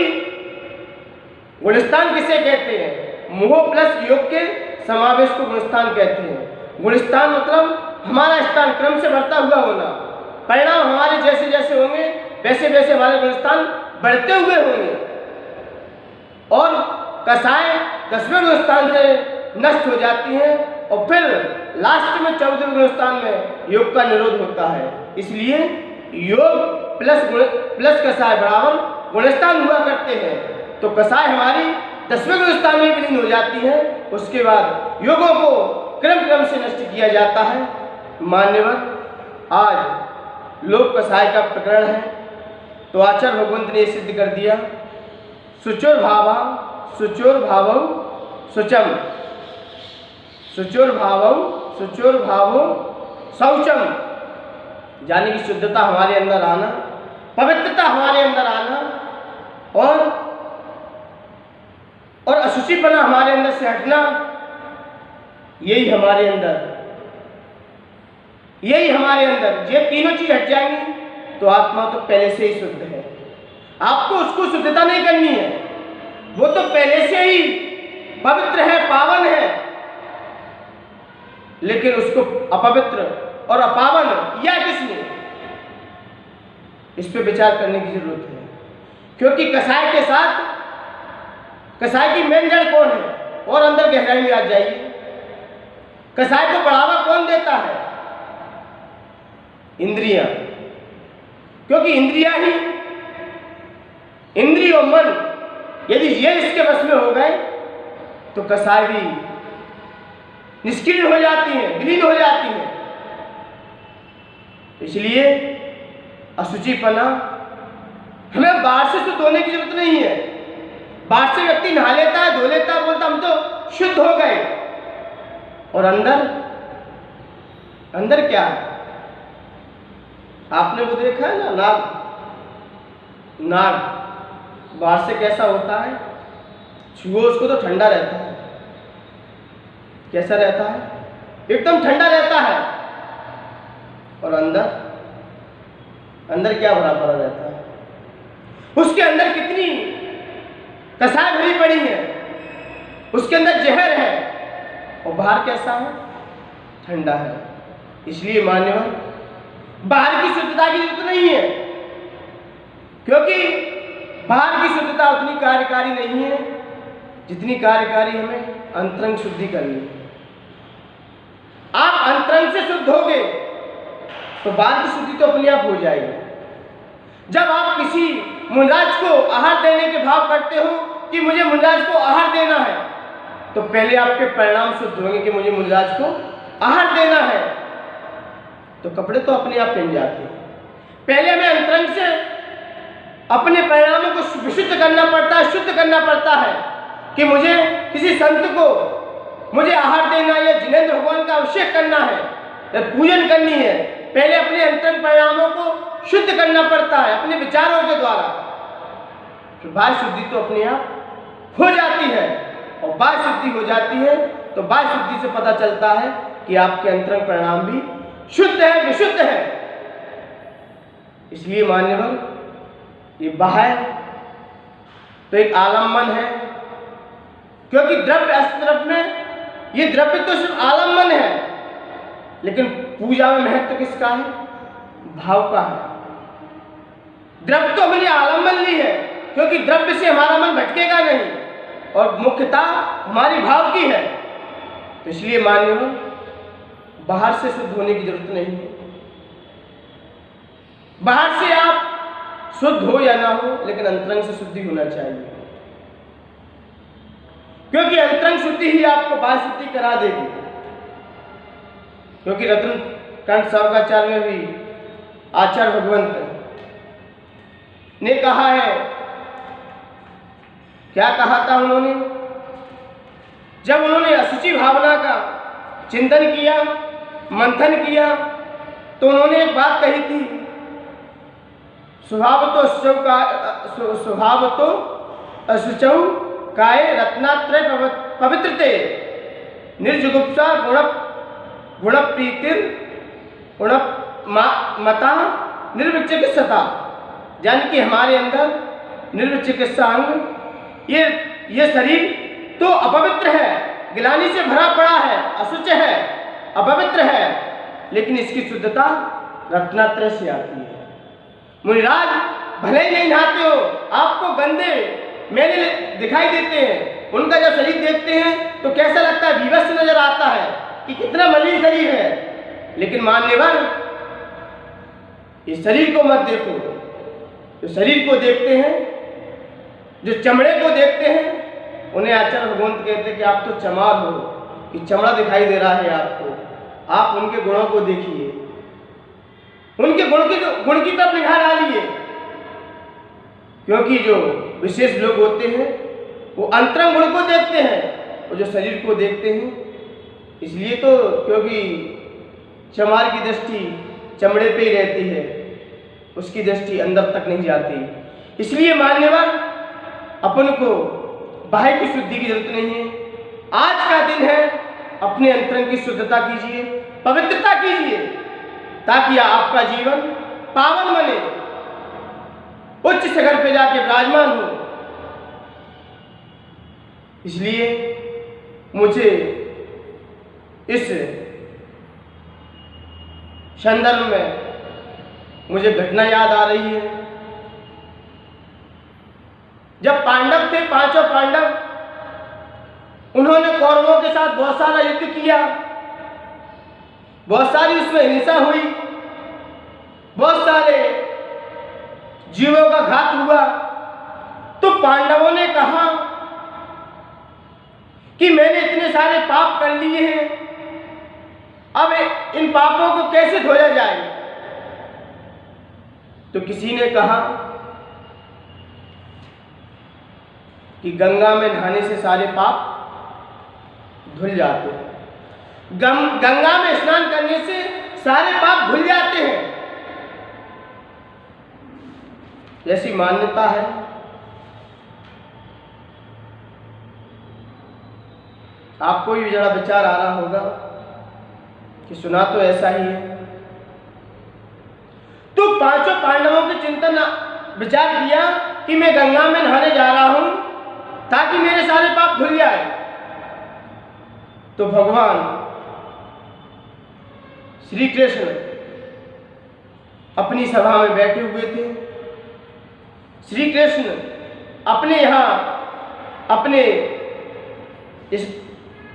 S1: गुणस्थान किसे कहते हैं? मोह प्लस योग के समावेश को गुणस्थान कहते हैं। गुणस्थान मतलब हमारा स्थान क्रम से बढ़ता हुआ होना, परिणाम हमारे जैसे जैसे होंगे वैसे वैसे हमारे गुणस्थान बढ़ते हुए होंगे और कसाएं 10वें गुणस्थान से नष्ट हो जाती हैं और फिर लास्ट में 14वें गुणस्थान में योग का निरोध होता है। इसलिए योग प्लस कसाय बराबर गुणस्थान हुआ करते हैं। तो कसाय हमारी 10वें गुणस्थान में विलीन हो जाती है, उसके बाद योगों को क्रम से नष्ट किया जाता है। मान्यवर, आज लोक कसाय का प्रकरण है तो आचार्य भगवंत ने सिद्ध कर दिया, शुचोर भावौ शुचम, शुचोर भावौ शौचम, यानी कि शुद्धता हमारे अंदर आना, पवित्रता हमारे अंदर आना और अशुचिपना हमारे अंदर से हटना, यही हमारे अंदर ये तीनों चीज हट जाएंगी तो आत्मा तो पहले से ही शुद्ध है। आपको उसको शुद्धता नहीं करनी है, वो तो पहले से ही पवित्र है, पावन है, लेकिन उसको अपवित्र और अपावन किया किसने, इस पे विचार करने की जरूरत है। क्योंकि कसाय के साथ कसाय की मेन जड़ कौन है, और अंदर गहराई में आ जाइए, कसाय को बढ़ावा कौन देता है, इंद्रियां। क्योंकि इंद्रिय और मन यदि ये इसके बस में हो गए तो कसाय भी निष्क्रिय हो जाती हैं, विलीन हो जाती हैं। इसलिए अशुचिपना हमें बाहर से शुद्ध होने की जरूरत नहीं है। बाहर से व्यक्ति नहा लेता है, धो लेता है, बोलता हम तो शुद्ध हो गए, और अंदर क्या है? आपने वो देखा है ना, नाग बाहर से कैसा होता है, छुओ उसको तो ठंडा रहता है। कैसा रहता है? एकदम ठंडा रहता है। और अंदर क्या भरा पड़ा रहता है? उसके अंदर कितनी कसाय भरी पड़ी है, उसके अंदर जहर है, और बाहर कैसा है? ठंडा है। इसलिए मान्यवर, बाहर की शुद्धता की जरूरत नहीं है, क्योंकि बाहर की शुद्धता उतनी कार्यकारी नहीं है जितनी कार्यकारी हमें अंतरंग शुद्धि करनी है। आप अंतरंग से शुद्ध होगे तो बाहर की शुद्धि तो अपने आप हो जाएगी। जब आप किसी मुनिराज को आहार देने के भाव करते हो कि मुझे मुनिराज को आहार देना है, तो पहले आपके परिणाम शुद्ध होंगे कि मुझे मुनिराज को आहार देना है, तो कपड़े तो अपने आप पहन जाते हैं। पहले हमें अंतरंग से अपने परिणामों को विशुद्ध करना पड़ता है, शुद्ध करना पड़ता है कि मुझे किसी संत को मुझे आहार देना या जिनेंद्र भगवान का अभिषेक करना है या पूजन करनी है। पहले अपने अंतरंग परिणामों को शुद्ध करना पड़ता है अपने विचारों के द्वारा, तो बाह्य शुद्धि तो अपने आप हो जाती है। और बाह्य शुद्धि हो जाती है तो बाह्य शुद्धि से पता चलता है कि आपके अंतरंग परिणाम भी शुद्ध है, विशुद्ध है। इसलिए मान्यवर, ये बाह्य तो एक आलम्बन है, क्योंकि द्रव्य अस्त्रव्य में ये द्रव्य तो सिर्फ आलम्बन है, लेकिन पूजा में महत्व किसका है? भाव का है। द्रव्य तो हमने आलम्बन ली है, क्योंकि द्रव्य से हमारा मन भटकेगा नहीं, और मुख्यता हमारी भाव की है। तो इसलिए मान्यवर, बाहर से शुद्ध होने की जरूरत नहीं है। बाहर से आप शुद्ध हो या ना हो, लेकिन अंतरंग से शुद्धि होना चाहिए, क्योंकि अंतरंग शुद्धि ही आपको बाह्य शुद्धि करा देगी। क्योंकि रत्न कंठ सर्वकाचार्य में भी आचार्य भगवंत ने कहा है, क्या कहा था उन्होंने? जब उन्होंने अशुचि भावना का चिंतन किया, मंथन किया, तो उन्होंने एक बात कही थी, स्वभाव तो अशुचौ काय रत्नात्रय पवित्रते निर्जुगुप्सा गुण प्रीतिर गुण मता निर्विचिकित्सता। यानी कि हमारे अंदर निर्विचिकित्सा अंग, ये शरीर तो अपवित्र है, गिलानी से भरा पड़ा है, अशुच है, अपवित्र है, लेकिन इसकी शुद्धता रत्नात्रय से आती है। मुनिराज भले ही नहीं नहाते हो, आपको गंदे मैले दिखाई देते हैं, उनका जब शरीर देखते हैं तो कैसा लगता है, विवश नजर आता है कि कितना मलिन शरीर है। लेकिन मान्यवर इस शरीर को मत देखो, जो शरीर को देखते हैं, जो चमड़े को देखते हैं, उन्हें आचार्य भगवंत कहते हैं कि आप तो चमार हो, कि चमड़ा दिखाई दे रहा है आपको। आप उनके गुणों को देखिए, उनके गुण की तरफ निगाह डालिए, क्योंकि जो विशेष लोग होते हैं वो अंतरंग गुण को देखते हैं और जो शरीर को देखते हैं। इसलिए तो क्योंकि चमार की दृष्टि चमड़े पे ही रहती है, उसकी दृष्टि अंदर तक नहीं जाती। इसलिए मान्यवर अपन को बाहर की शुद्धि की जरूरत नहीं है। आज का दिन है, अपने अंतरंग की शुद्धता कीजिए, पवित्रता कीजिए, ताकि आपका जीवन पावन बने, उच्च शिखर पे जाके विराजमान हो। इसलिए मुझे इस संदर्भ में मुझे घटना याद आ रही है। जब पांडव थे, पांचों पांडव, उन्होंने कौरवों के साथ बहुत सारा युद्ध किया, बहुत सारी उसमें हिंसा हुई, बहुत सारे जीवों का घात हुआ। तो पांडवों ने कहा कि मैंने इतने सारे पाप कर लिए हैं, अब इन पापों को कैसे धोया जाए। तो किसी ने कहा कि गंगा में नहाने से सारे पाप धुल जाते हैं, गंगा में स्नान करने से सारे पाप धुल जाते हैं, ऐसी मान्यता है। आपको भी जरा विचार आ रहा होगा कि सुना तो ऐसा ही है। तो पांचों पांडवों के चिंतन विचार किया कि मैं गंगा में नहाने जा रहा हूं ताकि मेरे सारे पाप धुल जाए। तो भगवान श्री कृष्ण अपनी सभा में बैठे हुए थे। श्री कृष्ण अपने यहाँ अपने इस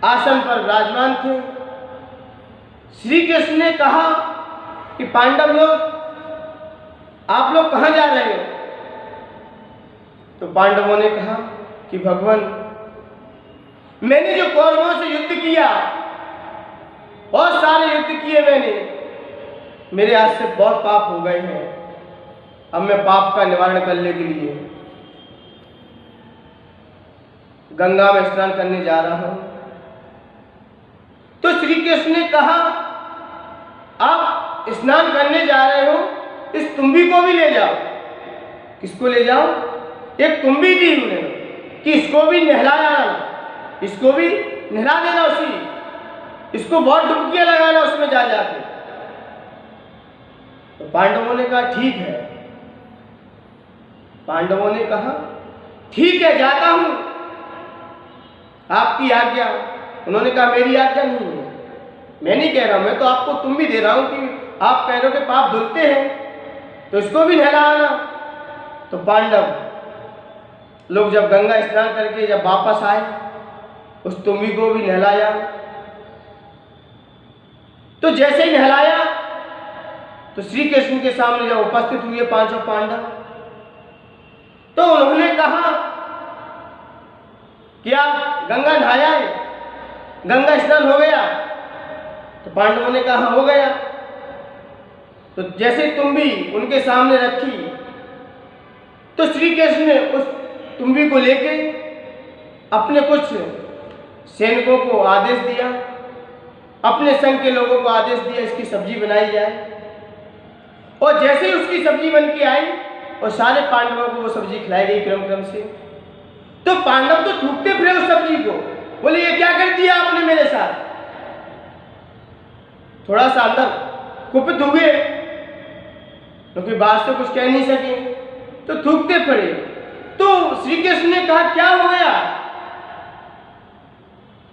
S1: आसन पर विराजमान थे। श्री कृष्ण ने कहा कि पांडव लोग, आप लोग कहाँ जा रहे हो। तो पांडवों ने कहा कि भगवान, मैंने जो कौरवों से युद्ध किया, बहुत सारे युद्ध किए मैंने, मेरे हाथ से बहुत पाप हो गए हैं। अब मैं पाप का निवारण करने के लिए गंगा में स्नान करने जा रहा हूं। तो श्री कृष्ण ने कहा, आप स्नान करने जा रहे हो, इस तुम्बी को भी ले जाओ। किसको ले जाओ? एक तुम्बी दी उन्होंने कि इसको भी नहलाया, इसको भी नहला देना, इसको बहुत डुबकियां लगाना उसमें जा जाके। तो पांडवों ने कहा ठीक है। पांडवों ने कहा ठीक है, जाता हूं, आपकी आज्ञा। उन्होंने कहा मेरी आज्ञा नहीं है, मैं नहीं कह रहा, मैं तो आपको तुम भी दे रहा हूं कि आप कह रहे हो कि पाप धुलते हैं तो इसको भी नहलाना। तो पांडव लोग जब गंगा स्नान करके जब वापस आए, उस तुम्बी को भी नहलाया। तो जैसे ही नहलाया तो श्री कृष्ण के सामने जब उपस्थित हुए पांचों पांडव, तो उन्होंने कहा कि आप गंगा नहाया है, गंगा स्नान हो गया। तो पांडवों ने कहा हो गया। तो जैसे तुम्बी उनके सामने रखी, तो श्री कृष्ण ने उस तुम्बी को लेके अपने कुछ सैनिकों को आदेश दिया, अपने संघ के लोगों को आदेश दिया इसकी सब्जी बनाई जाए। और जैसे ही उसकी सब्जी बन के आई और सारे पांडवों को वो सब्जी खिलाई गई क्रम क्रम से, तो पांडव तो थूकते फिरे उस सब्जी को, बोले ये क्या कर दिया आपने मेरे साथ। थोड़ा सा अंदर कुपित हुए, क्योंकि बात से कुछ कह नहीं सके, तो थूकते फिरे। तो श्री कृष्ण ने कहा क्या हो गया।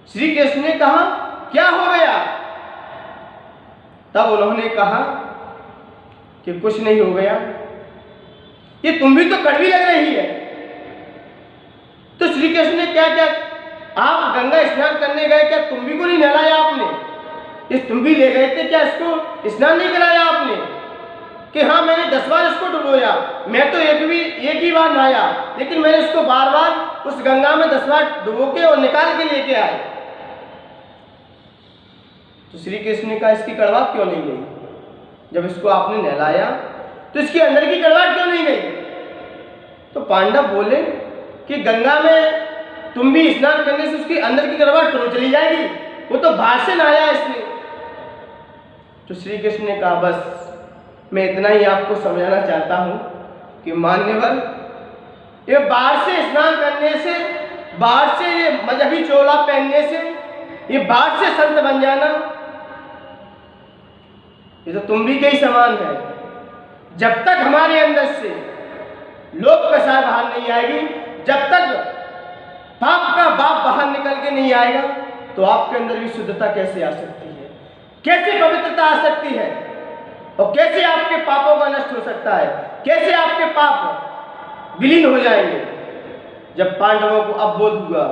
S1: श्री कृष्ण ने कहा क्या हो गया। तब उन्होंने कहा कि कुछ नहीं हो गया, ये तुम भी तो कड़वी लग रही है। तो श्री कृष्ण ने क्या क्या, आप गंगा स्नान करने गए, क्या तुम भी को नहीं नहलाया आपने? ये तुम भी ले गए थे क्या, इसको स्नान नहीं कराया आपने? कि हाँ मैंने 10 बार इसको डुबोया, मैं तो एक ही बार नहाया, लेकिन मैंने इसको बार बार उस गंगा में 10 बार डुबो के और निकाल के लेके आए। तो श्री कृष्ण ने कहा इसकी कड़वाहट क्यों नहीं गई? जब इसको आपने नहलाया तो इसके अंदर की कड़वाहट क्यों नहीं गई? तो पांडव बोले कि गंगा में तुम भी स्नान करने से उसके अंदर की कड़वाहट क्यों चली जाएगी, वो तो बाहर से नहाया इसने। तो श्री कृष्ण ने कहा बस मैं इतना ही आपको समझाना चाहता हूं कि मान्यवर, ये बाहर से स्नान करने से, बाहर से ये मजहबी चोला पहनने से, ये बाहर से संत बन जाना, ये तो तुम भी के ही समान है। जब तक हमारे अंदर से लोभ कसाय बाहर नहीं आएगी, जब तक पाप का बाप बाहर निकल के नहीं आएगा, तो आपके अंदर भी शुद्धता कैसे आ सकती है, कैसे पवित्रता आ सकती है, और कैसे आपके पापों का नष्ट हो सकता है, कैसे आपके पाप विलीन हो जाएंगे। जब पांडवों को अब बोध हुआ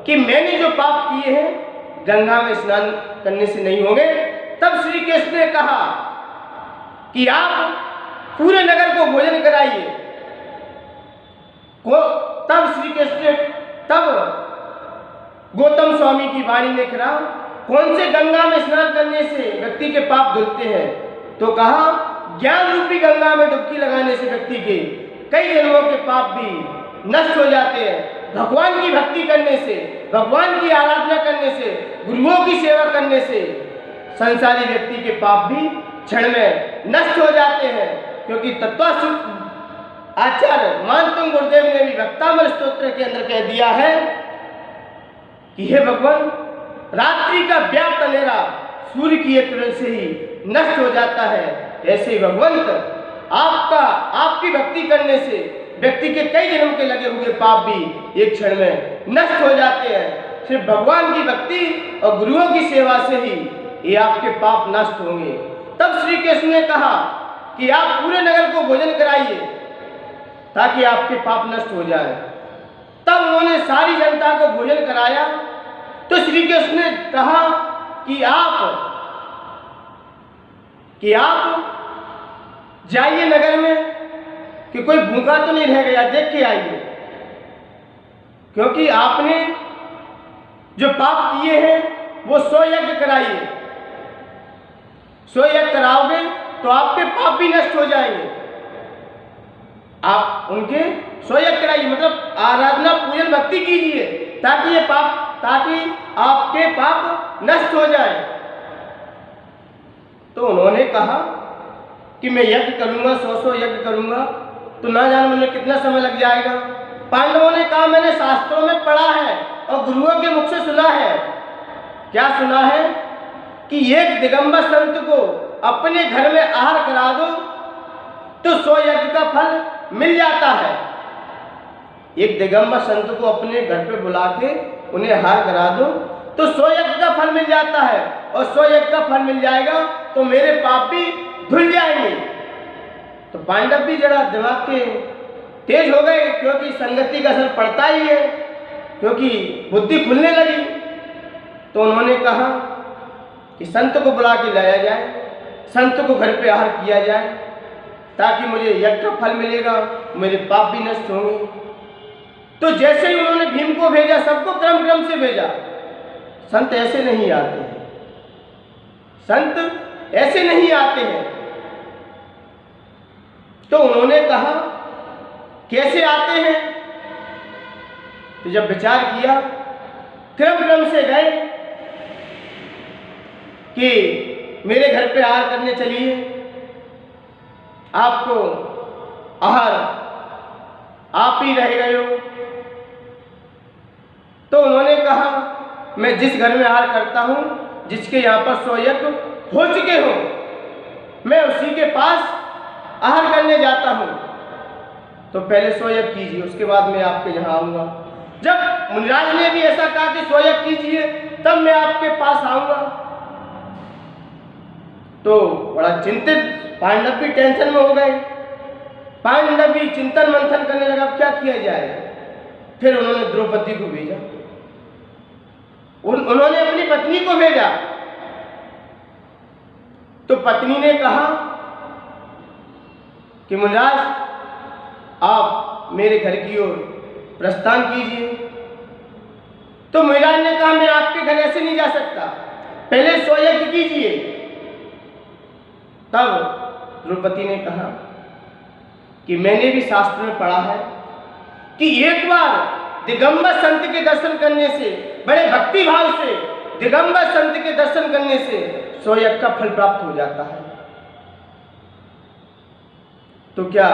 S1: कि मैंने जो पाप किए हैं गंगा में स्नान करने से नहीं होंगे, तब श्री कृष्ण ने कहा कि आप पूरे नगर को भोजन कराइए। तब श्री कृष्ण, तब गौतम स्वामी की वाणी ने कहा कौन से गंगा में स्नान करने से व्यक्ति के पाप धुलते हैं? तो कहा ज्ञान रूपी गंगा में डुबकी लगाने से व्यक्ति के कई जन्मों के पाप भी नष्ट हो जाते हैं। भगवान की भक्ति करने से, भगवान की आराधना करने से, गुरुओं की सेवा करने से संसारी व्यक्ति के पाप भी क्षण में नष्ट हो जाते हैं। क्योंकि तत्व आचार्य मानतुंग गुरुदेव ने भी भक्तामृत स्तोत्र के अंदर कह दिया है कि हे भगवान, रात्रि का व्याप्त अंधेरा सूर्य की एक किरण से ही नष्ट हो जाता है, ऐसे ही भगवंत आपकी भक्ति करने से व्यक्ति के कई जन्म के लगे हुए पाप भी एक क्षण में नष्ट हो जाते हैं। सिर्फ भगवान की भक्ति और गुरुओं की सेवा से ही ये आपके पाप नष्ट होंगे। तब श्री कृष्ण ने कहा कि आप पूरे नगर को भोजन कराइए ताकि आपके पाप नष्ट हो जाए। तब उन्होंने सारी जनता को भोजन कराया। तो श्री कृष्ण ने कहा कि आप जाइए नगर में कि कोई भूखा तो नहीं रह गया, देख के आइए, क्योंकि आपने जो पाप किए हैं वो 100 यज्ञ कराइए। 100 यज्ञ कराओगे तो आपके पाप भी नष्ट हो जाएंगे। आप उनके 100 यज्ञ कराइए, मतलब आराधना पूजन भक्ति कीजिए ताकि आपके पाप नष्ट हो जाए। तो उन्होंने कहा कि मैं यज्ञ करूंगा, 100 यज्ञ करूंगा तो ना जाने मुझे कितना समय लग जाएगा। पांडवों ने कहा मैंने शास्त्रों में पढ़ा है और गुरुओं के मुख से सुना है। क्या सुना है? कि एक दिगंबर संत को अपने घर में आहार करा दो तो 100 यज्ञ का फल मिल जाता है। एक दिगंबर संत को अपने घर पे बुला के उन्हें आहार करा दो तो 100 यज्ञ का फल मिल जाता है, और 100 यज्ञ का फल मिल जाएगा तो मेरे पाप भी धुल जाएंगे। तो पांडव भी जरा दिमाग के तेज हो गए, क्योंकि संगति का असर पड़ता ही है, क्योंकि बुद्धि खुलने लगी। तो उन्होंने कहा कि संत को बुला के लाया जाए, संत को घर पे आहार किया जाए ताकि मुझे यज्ञ का फल मिलेगा, मेरे पाप भी नष्ट होंगे। तो जैसे ही उन्होंने भीम को भेजा, सबको क्रम क्रम से भेजा। संत ऐसे नहीं आते हैं, संत ऐसे नहीं आते हैं। तो उन्होंने कहा कैसे आते हैं? तो जब विचार किया, क्रम क्रम से गए कि मेरे घर पे आहार करने चलिए, आपको आहार आप ही रह गए हो। तो उन्होंने कहा मैं जिस घर में आहार करता हूं, जिसके यहाँ पर 100 यज्ञ हो चुके हो, मैं उसी के पास आहार करने जाता हूं। तो पहले 100 यज्ञ कीजिए, उसके बाद मैं आपके यहाँ आऊँगा। जब मुनिराज ने भी ऐसा कहा कि 100 यज्ञ कीजिए तब मैं आपके पास आऊँगा, तो बड़ा चिंतित पांडव भी टेंशन में हो गए। पांडव भी चिंतन मंथन करने लगा, क्या किया जाए। फिर उन्होंने द्रौपदी को भेजा, उन्होंने अपनी पत्नी को भेजा। तो पत्नी ने कहा कि मुनिराज आप मेरे घर की ओर प्रस्थान कीजिए। तो मुनिराज ने कहा मैं आपके घर ऐसे नहीं जा सकता, पहले स्वयं कीजिए। तब द्रौपदी ने कहा कि मैंने भी शास्त्र में पढ़ा है कि एक बार दिगंबर संत के दर्शन करने से, बड़े भक्ति भाव से दिगंबर संत के दर्शन करने से स्वयं का फल प्राप्त हो जाता है। तो क्या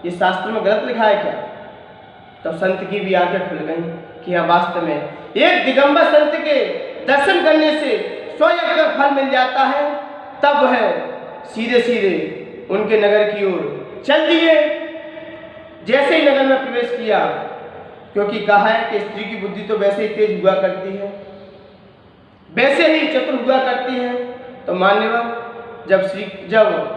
S1: ये शास्त्र में गलत लिखा है क्या? तब संत की भी आंखें खुल गई कि हाँ, वास्तव में एक दिगंबर संत के दर्शन करने से स्वयं का फल मिल जाता है। तब वह सीधे सीधे उनके नगर की ओर चल दिए। जैसे ही नगर में प्रवेश किया, क्योंकि कहा है कि स्त्री की बुद्धि तो वैसे ही तेज हुआ करती है, वैसे ही चतुर हुआ करती है। तो मान्यवर जब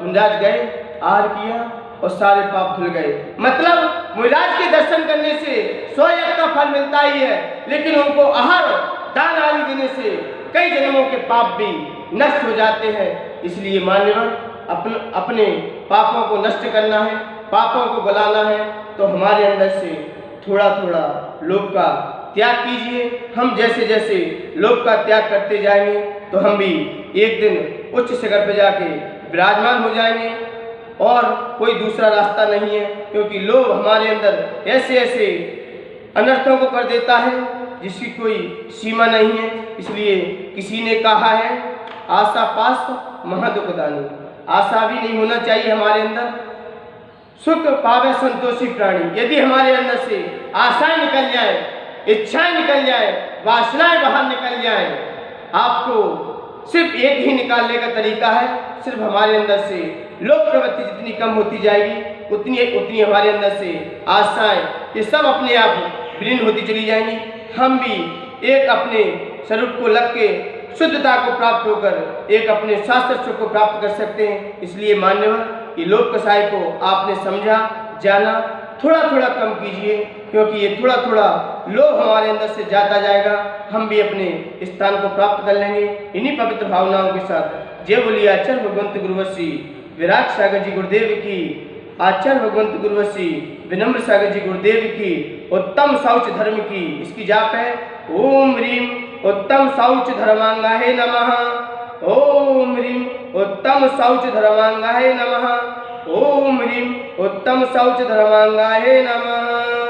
S1: मुनिराज गए, आहार किया और सारे पाप धुल गए। मतलब मुनिराज के दर्शन करने से स्वयं का फल मिलता ही है, लेकिन उनको आहार दान आदि देने से कई जन्मों के पाप भी नष्ट हो जाते हैं। इसलिए मान्यवर अपने पापों को नष्ट करना है, पापों को गलाना है, तो हमारे अंदर से थोड़ा थोड़ा लोभ का त्याग कीजिए। हम जैसे जैसे लोभ का त्याग करते जाएंगे तो हम भी एक दिन उच्च शिखर पर जाके विराजमान हो जाएंगे और कोई दूसरा रास्ता नहीं है। क्योंकि लोभ हमारे अंदर ऐसे ऐसे अनर्थों को कर देता है जिसकी कोई सीमा नहीं है। इसलिए किसी ने कहा है, आशा पास महादुखदानी। आशा भी नहीं होना चाहिए हमारे अंदर। सुख पावे संतोषी प्राणी। यदि हमारे अंदर से आशाएं निकल जाए, इच्छाएं निकल जाए, वासनाएं बाहर निकल जाए, आपको सिर्फ एक ही निकालने का तरीका है। सिर्फ हमारे अंदर से लोभ प्रवृत्ति जितनी कम होती जाएगी उतनी हमारे अंदर से आशाएं ये सब अपने आप विलीन होती चली जाएंगी। हम भी एक अपने स्वरूप को लग के शुद्धता को प्राप्त होकर एक अपने शास्त्र सुख को प्राप्त कर सकते हैं। इसलिए मान्यवर ये लोभ कसाई को आपने समझा, जाना, थोड़ा थोड़ा कम कीजिए, क्योंकि ये थोड़ा थोड़ा लोभ हमारे अंदर से जाता जाएगा। हम भी अपने स्थान को प्राप्त कर लेंगे। इन्हीं पवित्र भावनाओं के साथ जय बोलिए आचार्य भगवंत गुरुवश्री विराट सागर जी गुरुदेव की, आचार्य भगवंत गुरुवश्री विनम्र सागर जी गुरुदेव की, उत्तम शौच धर्म की। इसकी जाप है ओम ह्रीम उत्तम शौच धर्मांगाहे नमः। ओम ह्रीम उत्तम शौच धर्मांगाहे नमः। ओम ह्रीम उत्तम शौच धर्मांगाहे नमः।